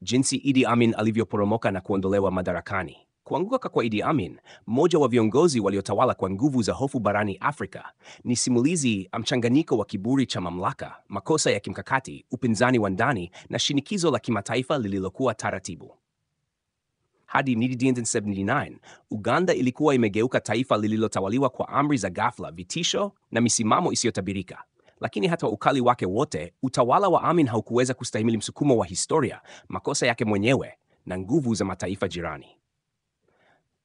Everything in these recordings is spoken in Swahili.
Jinsi Idi Amin alivyoporomoka na kuondolewa madarakani. Kuanguka kwa Idi Amin, mmoja wa viongozi waliotawala kwa nguvu za hofu barani Afrika, ni simulizi mchanganyiko wa kiburi cha mamlaka, makosa ya kimkakati, upinzani wa ndani na shinikizo la kimataifa lililokuwa taratibu. Hadi 1979, Uganda ilikuwa imegeuka taifa lililotawaliwa kwa amri za ghafla, vitisho na misimamo isiyotabirika. Lakini hata ukali wake wote, utawala wa Amin haukuweza kustahimili msukumo wa historia, makosa yake mwenyewe na nguvu za mataifa jirani.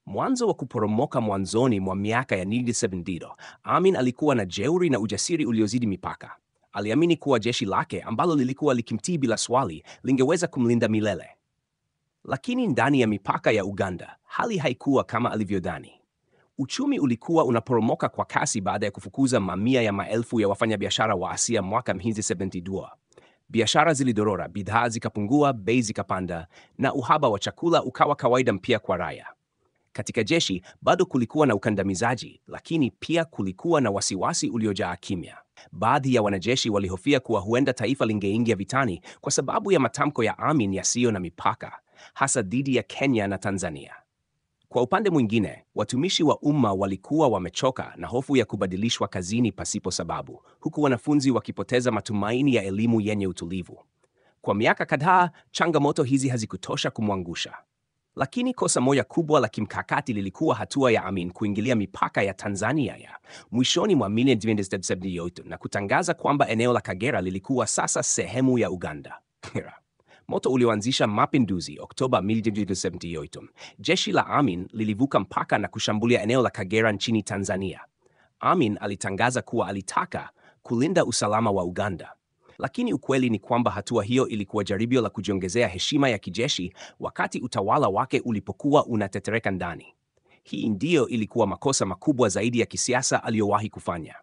Mwanzo wa kuporomoka mwanzoni mwa miaka ya 1970, Amin alikuwa na jeuri na ujasiri uliozidi mipaka. Aliamini kuwa jeshi lake ambalo lilikuwa likimtii bila swali lingeweza kumlinda milele. Lakini ndani ya mipaka ya Uganda, hali haikuwa kama alivyodhani. Uchumi ulikuwa unaporomoka kwa kasi baada ya kufukuza mamia ya maelfu ya wafanyabiashara wa Asia mwaka 1972. Biashara zilidorora, bidhaa zikapungua, bei zikapanda, na uhaba wa chakula ukawa kawaida mpya kwa raia. Katika jeshi bado kulikuwa na ukandamizaji, lakini pia kulikuwa na wasiwasi uliojaa kimya. Baadhi ya wanajeshi walihofia kuwa huenda taifa lingeingia vitani kwa sababu ya matamko ya Amin yasiyo na mipaka, hasa dhidi ya Kenya na Tanzania. Kwa upande mwingine, watumishi wa umma walikuwa wamechoka na hofu ya kubadilishwa kazini pasipo sababu, huku wanafunzi wakipoteza matumaini ya elimu yenye utulivu. Kwa miaka kadhaa, changamoto hizi hazikutosha kumwangusha. Lakini kosa moja kubwa la kimkakati lilikuwa hatua ya Amin kuingilia mipaka ya Tanzania ya mwishoni mwa 1978 na kutangaza kwamba eneo la Kagera lilikuwa sasa sehemu ya Uganda. Moto ulioanzisha mapinduzi Oktoba 1978. Jeshi la Amin lilivuka mpaka na kushambulia eneo la Kagera nchini Tanzania. Amin alitangaza kuwa alitaka kulinda usalama wa Uganda. Lakini ukweli ni kwamba hatua hiyo ilikuwa jaribio la kujiongezea heshima ya kijeshi wakati utawala wake ulipokuwa unatetereka ndani. Hii ndiyo ilikuwa makosa makubwa zaidi ya kisiasa aliyowahi kufanya.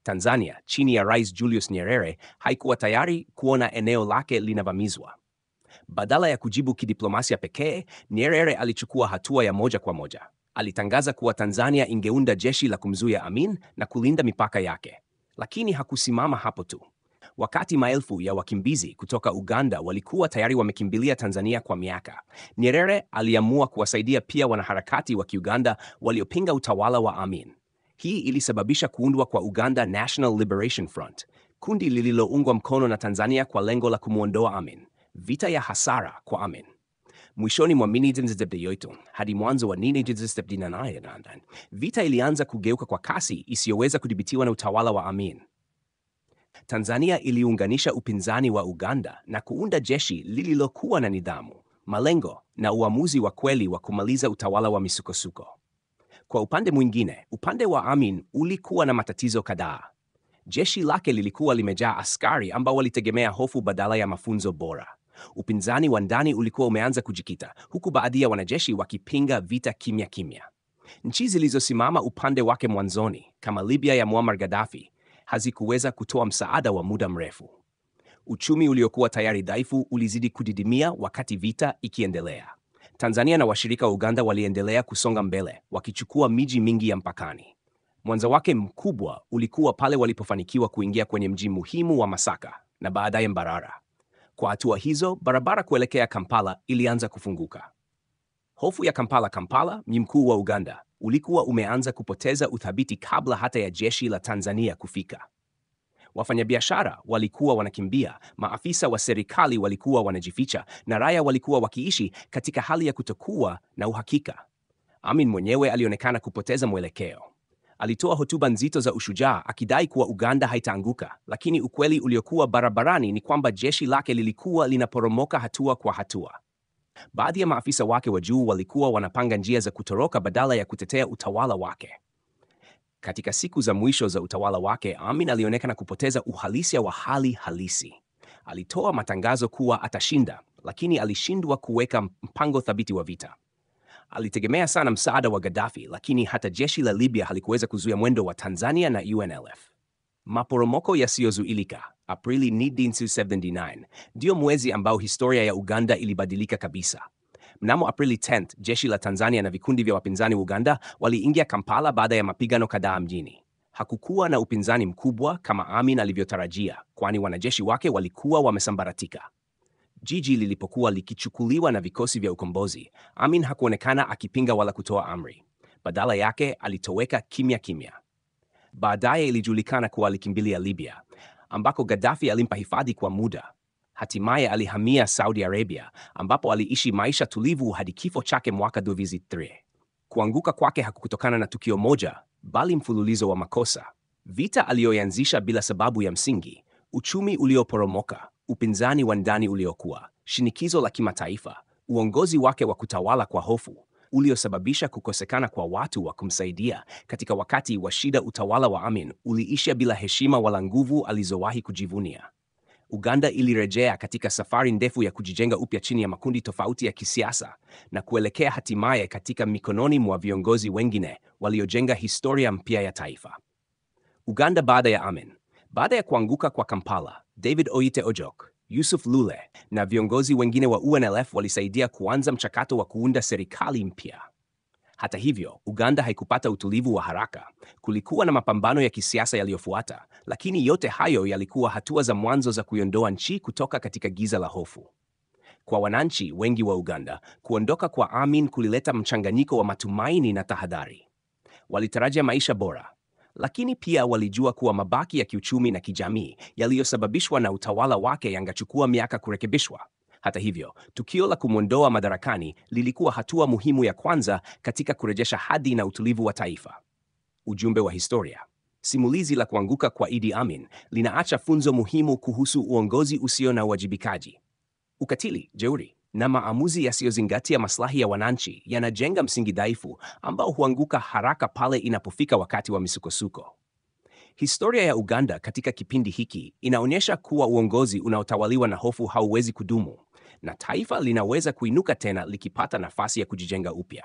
Tanzania, chini ya Rais Julius Nyerere, haikuwa tayari kuona eneo lake linavamizwa. Badala ya kujibu kidiplomasia pekee, Nyerere alichukua hatua ya moja kwa moja. Alitangaza kuwa Tanzania ingeunda jeshi la kumzuia Amin na kulinda mipaka yake. Lakini hakusimama hapo tu. Wakati maelfu ya wakimbizi kutoka Uganda walikuwa tayari wamekimbilia Tanzania kwa miaka, Nyerere aliamua kuwasaidia pia wanaharakati wa Kiuganda waliopinga utawala wa Amin. Hii ilisababisha kuundwa kwa Uganda National Liberation Front, kundi lililoungwa mkono na Tanzania kwa lengo la kumwondoa Amin. Vita ya hasara kwa Amin. Mwishoni mwa 1978 hadi mwanzo wa 1979, vita ilianza kugeuka kwa kasi isiyoweza kudhibitiwa na utawala wa Amin. Tanzania iliunganisha upinzani wa Uganda na kuunda jeshi lililokuwa na nidhamu, malengo na uamuzi wa kweli wa kumaliza utawala wa misukosuko. Kwa upande mwingine, upande wa Amin ulikuwa na matatizo kadhaa. Jeshi lake lilikuwa limejaa askari ambao walitegemea hofu badala ya mafunzo bora. Upinzani wa ndani ulikuwa umeanza kujikita, huku baadhi ya wanajeshi wakipinga vita kimya kimya. Nchi zilizosimama upande wake mwanzoni, kama Libya ya Muammar Gaddafi, hazikuweza kutoa msaada wa muda mrefu. Uchumi uliokuwa tayari dhaifu ulizidi kudidimia wakati vita ikiendelea. Tanzania na washirika wa Uganda waliendelea kusonga mbele, wakichukua miji mingi ya mpakani. Mwanzo wake mkubwa ulikuwa pale walipofanikiwa kuingia kwenye mji muhimu wa Masaka na baadaye Mbarara. Kwa hatua hizo, barabara kuelekea Kampala ilianza kufunguka. Hofu ya Kampala, mji mkuu wa Uganda, ulikuwa umeanza kupoteza uthabiti kabla hata ya jeshi la Tanzania kufika. Wafanyabiashara walikuwa wanakimbia, maafisa wa serikali walikuwa wanajificha, na raia walikuwa wakiishi katika hali ya kutokuwa na uhakika. Amin mwenyewe alionekana kupoteza mwelekeo. Alitoa hotuba nzito za ushujaa akidai kuwa Uganda haitaanguka, lakini ukweli uliokuwa barabarani ni kwamba jeshi lake lilikuwa linaporomoka hatua kwa hatua. Baadhi ya maafisa wake wa juu walikuwa wanapanga njia za kutoroka badala ya kutetea utawala wake. Katika siku za mwisho za utawala wake, Amin alionekana kupoteza uhalisia wa hali halisi. Alitoa matangazo kuwa atashinda, lakini alishindwa kuweka mpango thabiti wa vita. Alitegemea sana msaada wa Gaddafi, lakini hata jeshi la Libya halikuweza kuzuia mwendo wa Tanzania na UNLF. Maporomoko yasiyozuilika. Aprili 1979 ndio mwezi ambao historia ya Uganda ilibadilika kabisa. Mnamo Aprili 10, jeshi la Tanzania na vikundi vya wapinzani wa Uganda waliingia Kampala baada ya mapigano kadhaa mjini. Hakukuwa na upinzani mkubwa kama Amin alivyotarajia, kwani wanajeshi wake walikuwa wamesambaratika. Jiji lilipokuwa likichukuliwa na vikosi vya ukombozi, Amin hakuonekana akipinga wala kutoa amri. Badala yake alitoweka kimya kimya. Baadaye ilijulikana kuwa alikimbilia Libya, ambako Gaddafi alimpa hifadhi kwa muda. Hatimaye alihamia Saudi Arabia, ambapo aliishi maisha tulivu hadi kifo chake mwaka 2003. Kuanguka kwake hakukutokana na tukio moja, bali mfululizo wa makosa. Vita aliyoanzisha bila sababu ya msingi, uchumi ulioporomoka, upinzani wa ndani uliokuwa, shinikizo la kimataifa, uongozi wake wa kutawala kwa hofu, uliosababisha kukosekana kwa watu wa kumsaidia katika wakati wa shida. Utawala wa Amin uliisha bila heshima wala nguvu alizowahi kujivunia. Uganda ilirejea katika safari ndefu ya kujijenga upya chini ya makundi tofauti ya kisiasa na kuelekea hatimaye katika mikononi mwa viongozi wengine waliojenga historia mpya ya taifa. Uganda baada ya Amin. Baada ya kuanguka kwa Kampala, David Oite Ojok, Yusuf Lule na viongozi wengine wa UNLF walisaidia kuanza mchakato wa kuunda serikali mpya. Hata hivyo, Uganda haikupata utulivu wa haraka. Kulikuwa na mapambano ya kisiasa yaliyofuata, lakini yote hayo yalikuwa hatua za mwanzo za kuiondoa nchi kutoka katika giza la hofu. Kwa wananchi wengi wa Uganda, kuondoka kwa Amin kulileta mchanganyiko wa matumaini na tahadhari. Walitarajia maisha bora, lakini pia walijua kuwa mabaki ya kiuchumi na kijamii yaliyosababishwa na utawala wake yangechukua miaka kurekebishwa. Hata hivyo, tukio la kumwondoa madarakani lilikuwa hatua muhimu ya kwanza katika kurejesha hadhi na utulivu wa taifa. Ujumbe wa historia. Simulizi la kuanguka kwa Idi Amin linaacha funzo muhimu kuhusu uongozi usio na uwajibikaji. Ukatili, jeuri na maamuzi yasiyozingatia maslahi ya wananchi yanajenga msingi dhaifu ambao huanguka haraka pale inapofika wakati wa misukosuko. Historia ya Uganda katika kipindi hiki inaonyesha kuwa uongozi unaotawaliwa na hofu hauwezi kudumu, na taifa linaweza kuinuka tena likipata nafasi ya kujijenga upya.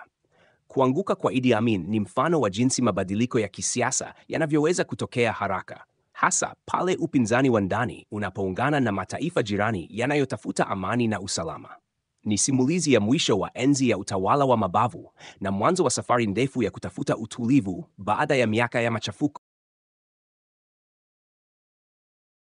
Kuanguka kwa Idi Amin ni mfano wa jinsi mabadiliko ya kisiasa yanavyoweza kutokea haraka, hasa pale upinzani wa ndani unapoungana na mataifa jirani yanayotafuta amani na usalama. Ni simulizi ya mwisho wa enzi ya utawala wa mabavu na mwanzo wa safari ndefu ya kutafuta utulivu baada ya miaka ya machafuko.